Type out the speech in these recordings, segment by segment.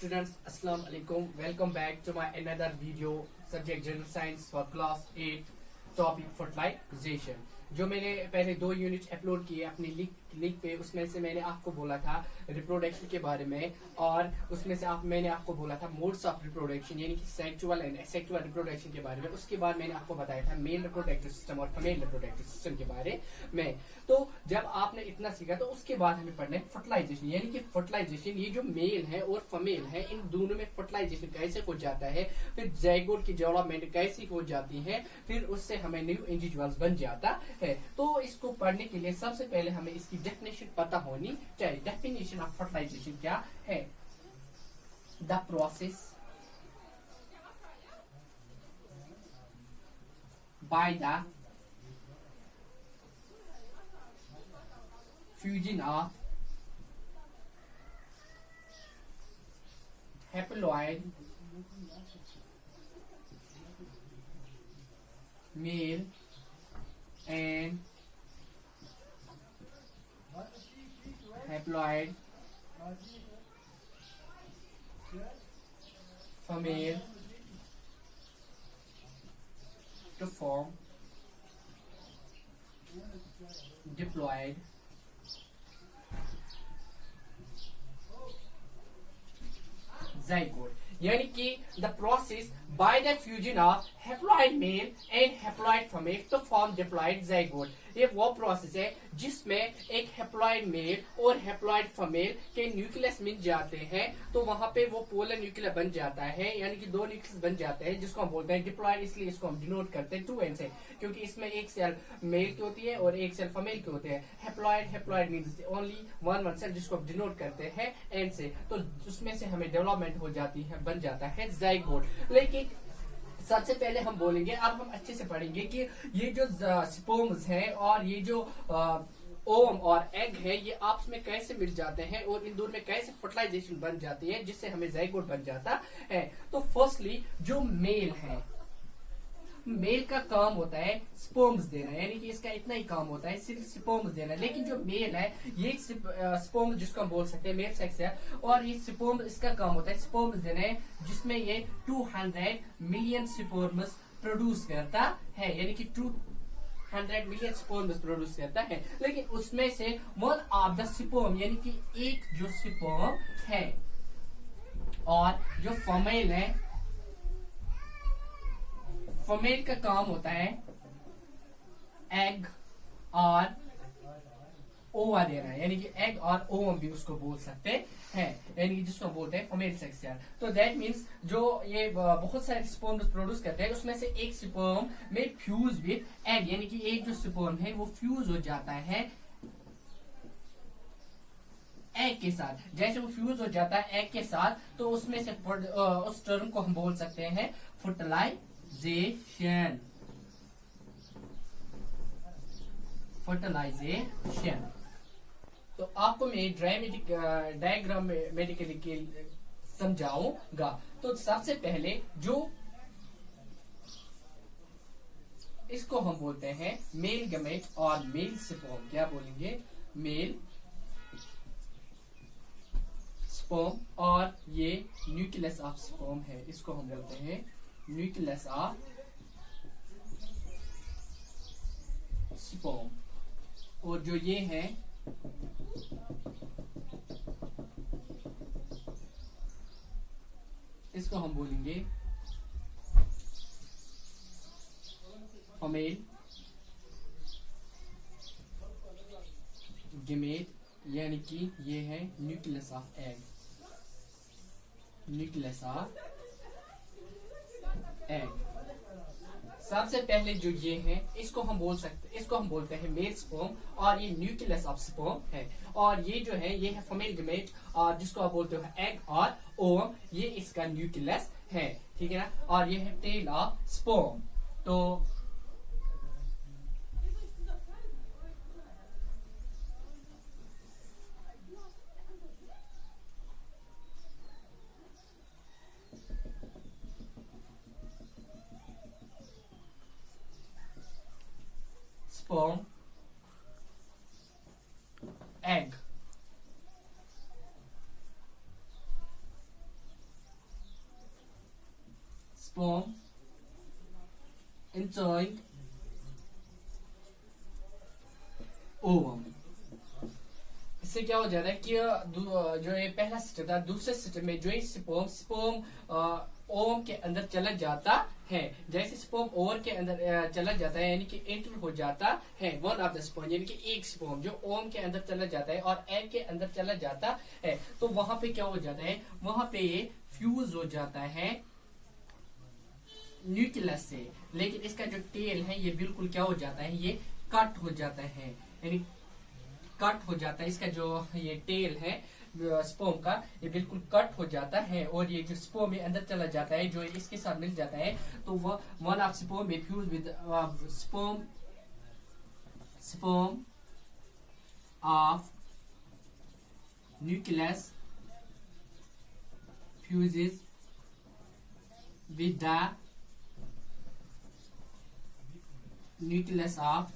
Students, Assalamu alaikum. Welcome back to my another video. Subject General Science for Class 8. Topic fertilization. जो मैंने पहले 2 unit upload किए अपनी link पे, उसमें से मैंने आपको बोला था रिप्रोडक्शन के बारे में, और उसमें से मैंने आपको बोला था मोड्स ऑफ रिप्रोडक्शन यानी कि सेक्सुअल एंड एसेक्सुअल रिप्रोडक्शन के बारे में। उसके बाद मैंने आपको बताया था मेल रिप्रोडक्टिव सिस्टम और फीमेल रिप्रोडक्टिव सिस्टम के बारे में। तो जब आपने इतना सीखा तो उसके बाद हमें पढ़ना है फर्टिलाइजेशन, यानी कि फर्टिलाइजेशन ये जो मेल है और फीमेल है इन दोनों में फर्टिलाइजेशन कैसे हो जाता है, फिर जाइगोट की डेवलपमेंट कैसी हो जाती है, फिर उससे हमें न्यू इंडिविजुअल्स बन जाता है। तो इसको पढ़ने के लिए सबसे पहले हमें इसकी डेफिनेशन पता होनी चाहिए। डेफिनेशन ऑफ फर्टिलाइजेशन क्या है? The process by the fusion of haploid male and haploid female to form diploid zygote, यानी कि the process by the fusion of haploid male and haploid female to form diploid zygote. ये वो process है जिसमें एक haploid male और haploid female के nucleus मिल जाते हैं, तो वहां पे वो पोलर न्यूक्लियर बन जाता है, यानी कि 2 न्यूक्लियस बन जाते हैं जिसको हम बोलते हैं डिप्लॉइड। इसलिए इसको हम डिनोट करते हैं 2n से, क्योंकि इसमें एक सेल मेल की होती है और एक सेल फीमेल की होती है। Haploid means only one cell, जिसको हम डिनोट करते हैं n से। तो उसमें से हमें डेवलपमेंट हो जाती है, बन जाता है जाइगोट। लेकिन सबसे पहले हम बोलेंगे, अब हम अच्छे से पढ़ेंगे कि ये जो स्पर्म्स हैं और ये जो ओवम और एग है ये आपस में कैसे मिल जाते हैं और इन दोनों में कैसे फर्टिलाइजेशन बन जाती है जिससे हमें जाइगोट बन जाता है। तो फर्स्टली जो मेल है, मेल का काम होता है स्पर्म्स देना, यानी कि इसका इतना ही काम होता है, सिर्फ स्पर्म्स देना। लेकिन जो मेल है ये स्पर्म जिसको हम बोल सकते हैं मेल सेक्स है, और ये स्पर्म इसका काम होता है स्पर्म्स देना है, जिसमें ये 200 मिलियन स्पर्म्स प्रोड्यूस करता है, यानी कि 200 मिलियन स्पर्म्स प्रोड्यूस करता है। लेकिन उसमें से वन ऑफ द स्पर्म, यानी कि एक जो स्पर्म है, और जो फीमेल है, फीमेल का काम होता है एग और ओवा देना, यानी कि एग और ओवम भी उसको बोल सकते हैं, यानी कि जिसको बोलते हैं फीमेल सेक्स। तो दैट मीन्स जो ये बहुत सारे स्पर्म्स प्रोड्यूस करते हैं, उसमें से एक स्पर्म में फ्यूज विद एग, यानी कि एक जो स्पर्म है वो फ्यूज हो जाता है एग के साथ। जैसे वो फ्यूज हो जाता है एग के साथ, तो उसमें से उस टर्म को हम बोल सकते हैं फर्टिलाइजेशन। तो आपको मैं डायग्राम मेडिकली समझाऊंगा। तो सबसे पहले जो इसको हम बोलते हैं मेल गमेट और मेल स्पर्म। क्या बोलेंगे? मेल स्पर्म, और ये न्यूक्लियस ऑफ स्पर्म है, इसको हम बोलते हैं न्यूक्लियस ऑफ स्पर्म। और जो ये है इसको हम बोलेंगे फीमेल गमेट, यानी कि ये है nucleus of egg, nucleus of egg. सबसे पहले जो ये है इसको हम बोलते हैं मेल स्पर्म, और ये न्यूक्लियस ऑफ स्पर्म है। और ये जो है ये है फीमेल गमेट, और जिसको आप बोलते हो एग और ओवम, ये इसका न्यूक्लियस है, ठीक है ना। और ये है टेल ऑफ स्पर्म। तो sperm, egg. sperm entering ovum। इससे क्या हो जाता है कि जो ये पहला सिस्टम था, दूसरे सिस्टम में जो ही स्पर्म ओवम के अंदर चला जाता है। जैसे स्पर्म ओवर के अंदर चला जाता है, यानी कि एंटर हो जाता है वन ऑफ द स्पर्म, यानी कि एक स्पर्म जो ओवम के अंदर चला जाता है और एग के अंदर चला जाता है, तो वहां पे क्या हो जाता है, वहां पे ये फ्यूज हो जाता है न्यूक्लियस से। लेकिन इसका जो टेल है ये बिल्कुल क्या हो जाता है, ये कट हो जाता है, यानी कट हो जाता है। इसका जो ये टेल है स्पर्म का, ये बिल्कुल कट हो जाता है और ये जो स्पर्म में अंदर चला जाता है, जो इसके साथ मिल जाता है, तो वह वन ऑफ स्पर्म में fuse with sperm of nucleus fuses with the nucleus of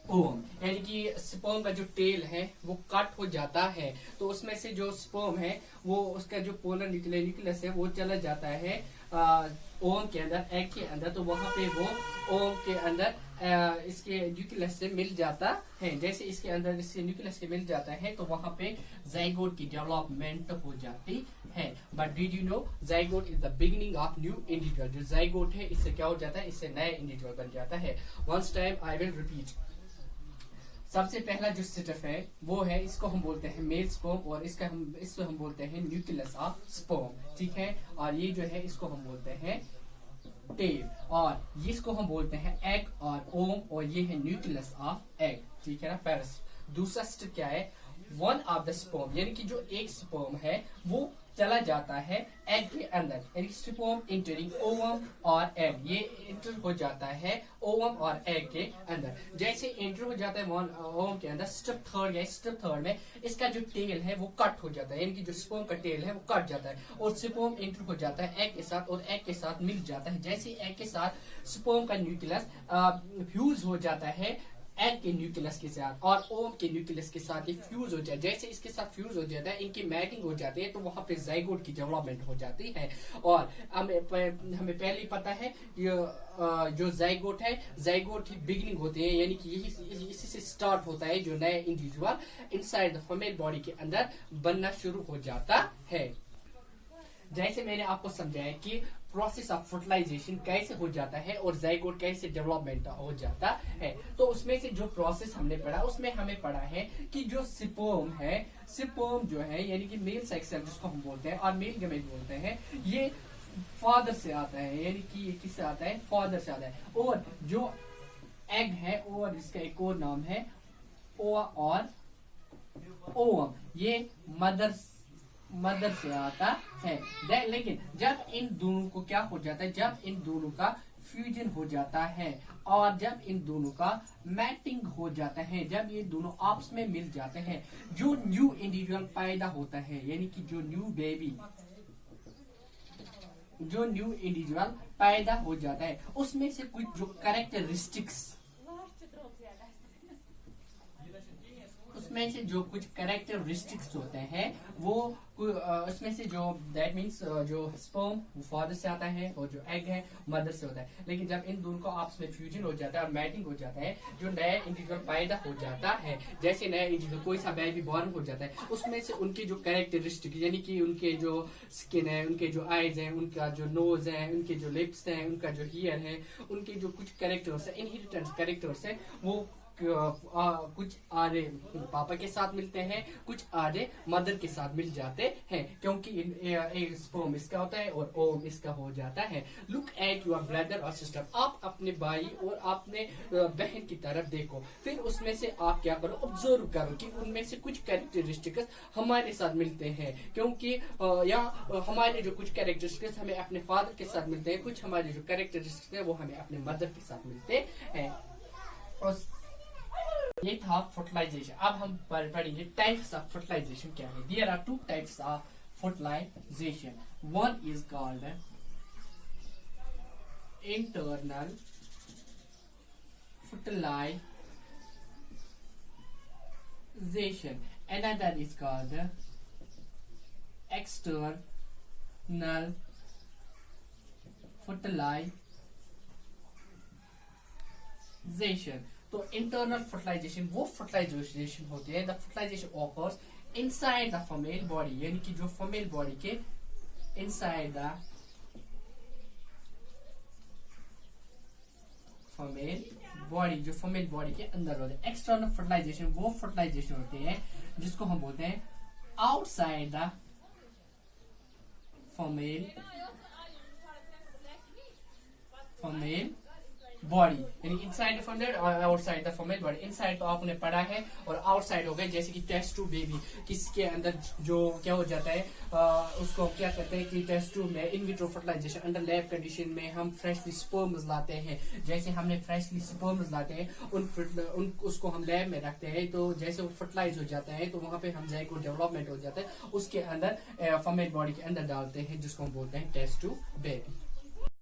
ovum, यानी कि स्पर्म का जो टेल है वो कट हो जाता है, तो उसमें से जो स्पर्म है वो उसका जो पोलर न्यूक्लियस है वो चला जाता है ओवम के अंदर, एग के अंदर, तो वहां पे वो ओवम के अंदर इसके न्यूक्लियस से मिल जाता है। जैसे इसके अंदर इसके न्यूक्लियस से मिल जाता है तो वहां पे जाइगोट की डेवलपमेंट हो जाती है। But did you know zygote is the beginning of new individual. जो जाइगोट है इससे क्या हो जाता है, इससे नया इंडिविजुअल बन जाता है। Once time I will repeat. सबसे पहला जो सिस्टम है वो है, इसको हम बोलते हैं मेल स्पर्म और इसको हम बोलते हैं न्यूक्लियस ऑफ स्पर्म, ठीक है। और ये जो है इसको हम बोलते हैं टेल, और इसको हम बोलते हैं एग और ओम, और ये है न्यूक्लियस ऑफ एग, ठीक है ना। पैरस दूसरा स्टेप क्या है, वन ऑफ द स्पर्म, यानी कि जो एक स्पर्म है वो चला जाता है एग के अंदर, यानी स्पर्म एंटरिंग ओवम और एग, ये एंटर हो जाता है ओवम और एग के अंदर। जैसे एंटर हो जाता है ओवम के अंदर, स्टेप थर्ड में इसका जो टेल है वो कट हो जाता है, यानी कि जो स्पर्म का टेल है वो कट जाता है और स्पर्म एंटर हो जाता है एग के साथ और एग के साथ मिल जाता है। जैसे एग के साथ स्पर्म का न्यूक्लियस फ्यूज हो जाता है एग के न्यूक्लियस के साथ और ओम के न्यूक्लियस के साथ ये फ्यूज हो जाए, जैसे इसके साथ फ्यूज हो जाता है, इनकी मैटिंग हो जाती है, तो वहां पे जाइगोट की डेवलपमेंट हो जाती है। और हमें पहले ही पता है जो जाइगोट है, जाइगोट की बिगिनिंग होती है, यानी कि इसी से स्टार्ट होता है जो नया individual inside the female body के अंदर बनना शुरू हो जाता है। जैसे मैंने आपको समझाया कि प्रोसेस ऑफ फर्टिलाइजेशन कैसे हो जाता है और जाइगोट कैसे डेवलपमेंट हो जाता है, तो उसमें से जो प्रोसेस हमने पढ़ा उसमें हमें पढ़ा है कि जो स्पर्म जो है यानी कि मेल सेक्स सेल जिसको हम बोलते हैं और मेल गमेट बोलते हैं, ये फादर से आता है, यानी कि ये किससे आता है, फादर से आता है। और जो एग है और इसका एक और नाम है ओवा और ओवम, ये मदर से आता है। लेकिन जब इन दोनों को क्या हो जाता है, जब इन दोनों का फ्यूजन हो जाता है और जब इन दोनों का मैटिंग हो जाता है, जब ये दोनों आपस में मिल जाते हैं, जो न्यू इंडिविजुअल पैदा होता है, यानी कि जो न्यू इंडिविजुअल पैदा हो जाता है, उसमें से कुछ जो कैरेक्टरिस्टिक्स होते हैं वो उसमें से जो दैट मीन्स जो स्पर्म वो फादर से आता है और जो एग है मदर से होता है। लेकिन जब इन दोनों को आपस में फ्यूजन हो जाता है और मैटिंग हो जाता है, जो नया इंडिविजुअल पैदा हो जाता है, जैसे नया इंडिविजुअल कोई सा बेबी बॉर्न हो जाता है, उसमें से उनके जो कैरेक्टरिस्टिक यानी कि उनके जो स्किन है, उनके जो आईज है, उनका जो नोज है, उनके जो लिप्स है, उनका जो हेयर है, उनके जो कुछ कैरेक्टर्स है, इनहेरिटेंस कैरेक्टर्स है, वो कुछ आधे पापा के साथ मिलते हैं, कुछ आधे मदर के साथ मिल जाते हैं, क्योंकि स्पर्म इसका होता है और ओम इसका हो जाता है। लुक एट योर ब्रदर और सिस्टर, आप अपने भाई और अपने बहन की तरफ देखो, फिर उसमें से आप क्या करो, ऑब्जर्व करो कि उनमें से कुछ कैरेक्टरिस्टिक्स हमारे साथ मिलते हैं, क्योंकि या हमारे जो कुछ कैरेक्टरिस्टिक्स हमें अपने फादर के साथ मिलते हैं, कुछ हमारे जो कैरेक्टरिस्टिक्स है वो हमें अपने मदर के साथ मिलते हैं। और ये था फर्टिलाइजेशन। अब हम पढ़ेंगे टाइप्स ऑफ फर्टिलाइजेशन क्या है। There are two types of fertilization. One is called internal fertilization, another is called external fertilization. तो इंटरनल फर्टिलाइजेशन वो फर्टिलाइजेशन होती है, the fertilization occurs inside the female body, यानी कि जो फीमेल बॉडी के इनसाइड द फीमेल बॉडी, जो female body के अंदर होते हैं। एक्सटर्नल फर्टिलाइजेशन वो फर्टिलाइजेशन होते हैं जिसको हम बोलते हैं आउटसाइड द फीमेल बॉडी, यानी इनसाइड द फीमेल और outside the female body. Inside तो आपने पढ़ा है और आउटसाइड हो गए, जैसे कि टेस्ट ट्यूब बेबी, किसके अंदर जो क्या हो जाता है, उसको क्या कहते हैं कि टेस्ट ट्यूब में in vitro fertilization under lab condition में हम फ्रेशली स्पर्म्स लाते हैं। जैसे हमने फ्रेशली स्पर्म्स लाते हैं उन उसको हम लैब में रखते हैं, तो जैसे वो फर्टिलाइज हो जाता है तो वहां पे हम जाइगोट डेवलपमेंट हो जाता है, उसके अंदर फीमेल बॉडी के अंदर डालते हैं जिसको हम बोलते हैं टेस्ट ट्यूब बेबी।